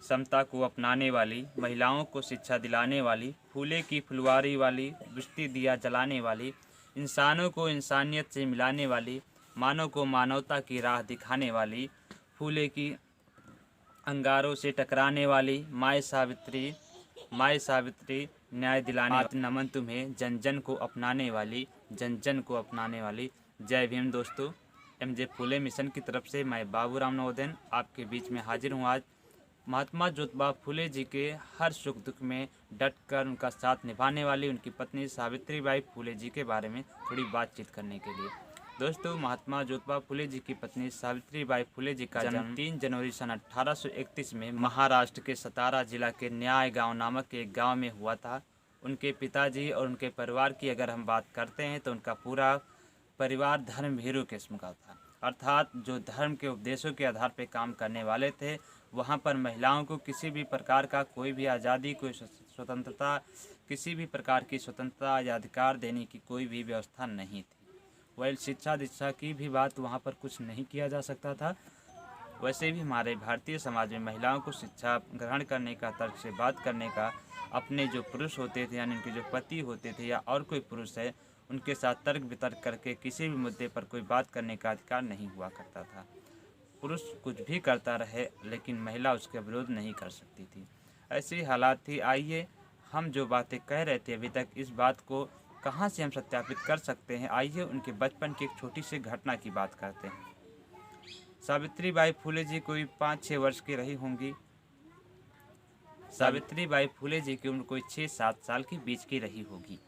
समता को अपनाने वाली, महिलाओं को शिक्षा दिलाने वाली, फूले की फुलवारी वाली, बुझती दिया जलाने वाली, इंसानों को इंसानियत से मिलाने वाली, मानव को मानवता की राह दिखाने वाली, फूले की अंगारों से टकराने वाली, माए सावित्री न्याय दिलाने नमन तुम्हें, जन जन को अपनाने वाली, जन जन को अपनाने वाली। जय भीम दोस्तों। एमजे फूले मिशन की तरफ से मैं बाबूराम नवोदय आपके बीच में हाजिर हूँ। आज महात्मा ज्योतिबा फूले जी के हर सुख दुख में डट कर उनका साथ निभाने वाली उनकी पत्नी सावित्रीबाई फूले जी के बारे में थोड़ी बातचीत करने के लिए। दोस्तों, महात्मा ज्योतिबा फूले जी की पत्नी सावित्रीबाई फूले जी का जन्म 3 जनवरी सन 1831 में महाराष्ट्र के सतारा जिला के न्याय गांव नामक एक गांव में हुआ था। उनके पिताजी और उनके परिवार की अगर हम बात करते हैं तो उनका पूरा परिवार धर्मभीरु किस्म का था, अर्थात जो धर्म के उपदेशों के आधार पर काम करने वाले थे। वहाँ पर महिलाओं को किसी भी प्रकार का कोई भी आज़ादी, कोई स्वतंत्रता, किसी भी प्रकार की स्वतंत्रता या अधिकार देने की कोई भी व्यवस्था नहीं थी। वह शिक्षा दीक्षा की भी बात वहाँ पर कुछ नहीं किया जा सकता था। वैसे भी हमारे भारतीय समाज में महिलाओं को शिक्षा ग्रहण करने का, तर्क से बात करने का, अपने जो पुरुष होते थे यानी उनके जो पति होते थे या और कोई पुरुष है उनके साथ तर्क वितर्क करके किसी भी मुद्दे पर कोई बात करने का अधिकार नहीं हुआ करता था। पुरुष कुछ भी करता रहे लेकिन महिला उसका विरोध नहीं कर सकती थी। ऐसी हालात थी। आइए हम जो बातें कह रहे थे अभी तक, इस बात को कहाँ से हम सत्यापित कर सकते हैं। आइए उनके बचपन की एक छोटी सी घटना की बात करते हैं। सावित्रीबाई फूले जी कोई 5-6 वर्ष की रही होंगी। सावित्रीबाई फूले जी की उम्र कोई 6-7 साल के बीच की रही होगी।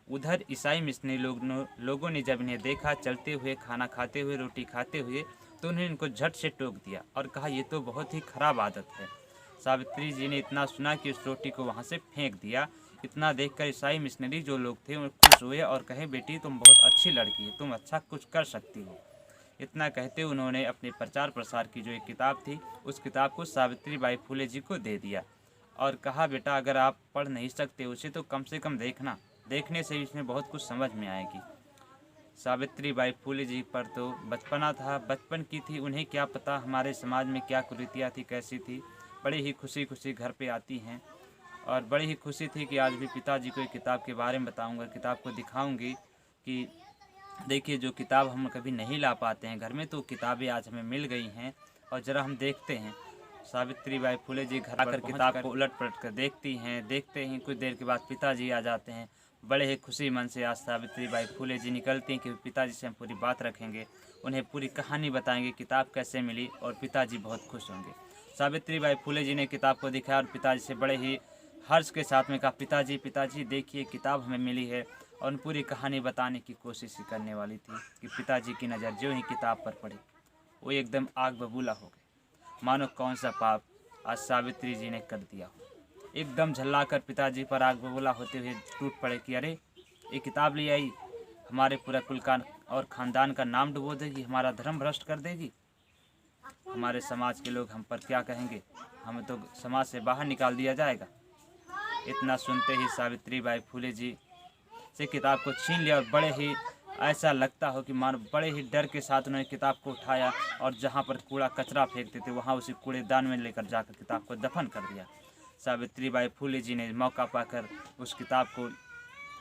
उधर ईसाई मिशनरी लोगों ने जब इन्हें देखा चलते हुए, खाना खाते हुए, रोटी खाते हुए, तो उन्हें इनको झट से टोक दिया और कहा ये तो बहुत ही खराब आदत है। सावित्री जी ने इतना सुना कि उस रोटी को वहाँ से फेंक दिया। इतना देखकर ईसाई मिशनरी जो लोग थे वो खुश हुए और कहे बेटी तुम बहुत अच्छी लड़की है, तुम अच्छा कुछ कर सकती हो। इतना कहते उन्होंने अपने प्रचार प्रसार की जो एक किताब थी उस किताब को सावित्रीबाई फूले जी को दे दिया और कहा बेटा अगर आप पढ़ नहीं सकते उसे तो कम से कम देखना, देखने से इसमें बहुत कुछ समझ में आएगी। सावित्रीबाई फूले जी पर तो बचपना था, बचपन की थी, उन्हें क्या पता हमारे समाज में क्या कुरीतियाँ थी, कैसी थी। बड़ी ही खुशी खुशी घर पे आती हैं और बड़ी ही खुशी थी कि आज भी पिताजी को एक किताब के बारे में बताऊंगा, किताब को दिखाऊंगी कि देखिए जो किताब हम कभी नहीं ला पाते हैं घर में, तो किताबें आज हमें मिल गई हैं। और ज़रा हम देखते हैं। सावित्रीबाई फूले जी घर आकर किताब को उलट पलट कर देखती हैं। देखते ही कुछ देर के बाद पिताजी आ जाते हैं। बड़े ही खुशी मन से आज सावित्रीबाई फूले जी निकलती हैं कि पिताजी से हम पूरी बात रखेंगे, उन्हें पूरी कहानी बताएंगे किताब कैसे मिली और पिताजी बहुत खुश होंगे। सावित्रीबाई फूले जी ने किताब को दिखाया और पिताजी से बड़े ही हर्ष के साथ में कहा पिताजी देखिए किताब हमें मिली है। और पूरी कहानी बताने की कोशिश करने वाली थी कि पिताजी की नज़र जो ही किताब पर पड़ी वो एकदम आग बबूला हो गए, मानो कौन सा पाप आज सावित्री जी ने कर दिया हो। एकदम झल्लाकर पिताजी पर आग बबूला होते हुए टूट पड़े कि अरे ये किताब ले आई, हमारे पूरा कुल का और ख़ानदान का नाम डुबो देगी, हमारा धर्म भ्रष्ट कर देगी, हमारे समाज के लोग हम पर क्या कहेंगे, हमें तो समाज से बाहर निकाल दिया जाएगा। इतना सुनते ही सावित्रीबाई फूले जी से किताब को छीन लिया और बड़े ही ऐसा लगता हो कि मानो बड़े ही डर के साथ उन्होंने किताब को उठाया और जहाँ पर कूड़ा कचरा फेंकते थे वहाँ उसी कूड़ेदान में लेकर जाकर किताब को दफन कर दिया। सावित्रीबाई फूले जी ने मौका पाकर उस किताब को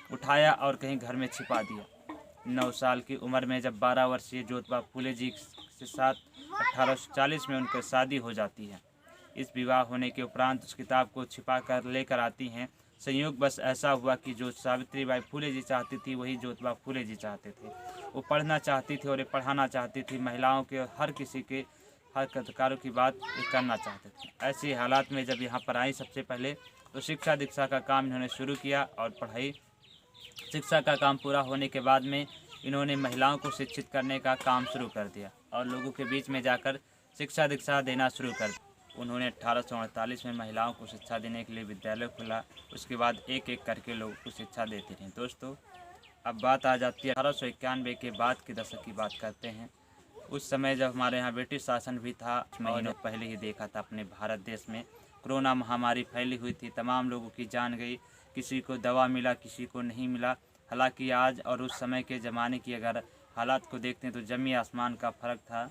उठाया और कहीं घर में छिपा दिया। 9 साल की उम्र में जब 12 वर्षीय ज्योतिबा फूले जी के साथ 1840 में उनकी शादी हो जाती है। इस विवाह होने के उपरांत उस किताब को छिपा कर लेकर आती हैं। संयोग बस ऐसा हुआ कि जो सावित्रीबाई फूले जी चाहती थी वही ज्योतिबा फूले जी चाहते थे। वो पढ़ना चाहती थी और ये पढ़ाना चाहती थी, महिलाओं के हर किसी के हर अधिकारों की बात करना चाहते थे। ऐसी हालात में जब यहाँ पर आई सबसे पहले तो शिक्षा दीक्षा का काम इन्होंने शुरू किया और पढ़ाई शिक्षा का काम पूरा होने के बाद में इन्होंने महिलाओं को शिक्षित करने का काम शुरू कर दिया और लोगों के बीच में जाकर शिक्षा दीक्षा देना शुरू कर दिया। उन्होंने 1848 में महिलाओं को शिक्षा देने के लिए विद्यालय खोला। उसके बाद एक एक करके लोगों को शिक्षा देते रहे। दोस्तों, अब बात आ जाती है 1891 के बाद के दशक की बात करते हैं। उस समय जब हमारे यहाँ ब्रिटिश शासन भी था, महीनों पहले ही देखा था अपने भारत देश में कोरोना महामारी फैली हुई थी, तमाम लोगों की जान गई, किसी को दवा मिला किसी को नहीं मिला। हालांकि आज और उस समय के ज़माने की अगर हालात को देखते हैं तो ज़मीन आसमान का फ़र्क था।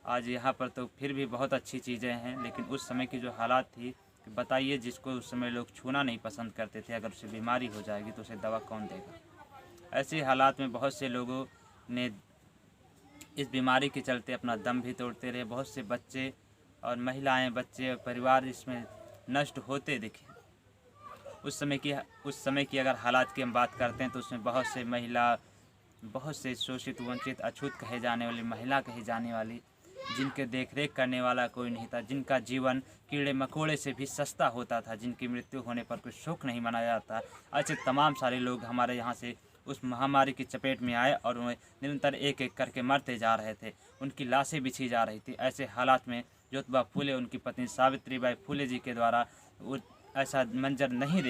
आज यहाँ पर तो फिर भी बहुत अच्छी चीज़ें हैं, लेकिन उस समय की जो हालात थी, बताइए, जिसको उस समय लोग छूना नहीं पसंद करते थे, अगर उसे बीमारी हो जाएगी तो उसे दवा कौन देगा। ऐसे हालात में बहुत से लोगों ने इस बीमारी के चलते अपना दम भी तोड़ते रहे। बहुत से बच्चे और महिलाएं, बच्चे और परिवार इसमें नष्ट होते दिखे। उस समय की अगर हालात की हम बात करते हैं तो उसमें बहुत से महिला, बहुत से शोषित, वंचित, अछूत कहे जाने वाली महिला कही जाने वाली, जिनके देखरेख करने वाला कोई नहीं था, जिनका जीवन कीड़े मकोड़े से भी सस्ता होता था, जिनकी मृत्यु होने पर कोई शोक नहीं मनाया जाता, ऐसे तमाम सारे लोग हमारे यहाँ से उस महामारी की चपेट में आए और उन्हें निरंतर एक एक करके मरते जा रहे थे। उनकी लाशें बिछी जा रही थी। ऐसे हालात में ज्योतिबा फूले, उनकी पत्नी सावित्रीबाई फूले जी के द्वारा ऐसा मंजर नहीं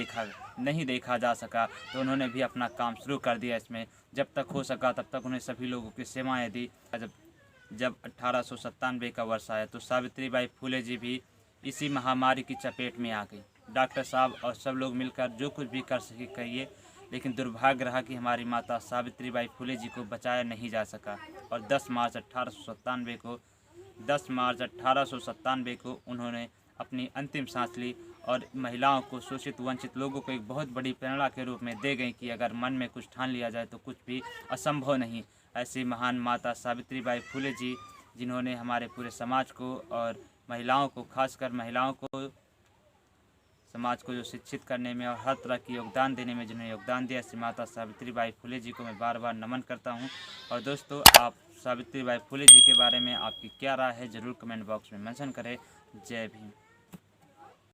देखा जा सका, तो उन्होंने भी अपना काम शुरू कर दिया। इसमें जब तक हो सका तब तक उन्हें सभी लोगों की सेवाएं दी। जब 1897 का वर्ष आया तो सावित्रीबाई फूले जी भी इसी महामारी की चपेट में आ गई। डॉक्टर साहब और सब लोग मिलकर जो कुछ भी कर सके करिए, लेकिन दुर्भाग्य रहा कि हमारी माता सावित्रीबाई फूले जी को बचाया नहीं जा सका। और 10 मार्च 1897 को उन्होंने अपनी अंतिम सांस ली और महिलाओं को, शोषित वंचित लोगों को एक बहुत बड़ी प्रेरणा के रूप में दे गई कि अगर मन में कुछ ठान लिया जाए तो कुछ भी असंभव नहीं। ऐसी महान माता सावित्रीबाई फूले जी, जिन्होंने हमारे पूरे समाज को और महिलाओं को, खासकर महिलाओं को, समाज को जो शिक्षित करने में और हर तरह की योगदान देने में जिन्होंने योगदान दिया, ऐसी माता सावित्रीबाई फूले जी को मैं बार बार नमन करता हूं। और दोस्तों, आप सावित्रीबाई फूले जी के बारे में आपकी क्या राय है, ज़रूर कमेंट बॉक्स में मेंशन करें। जय भीम।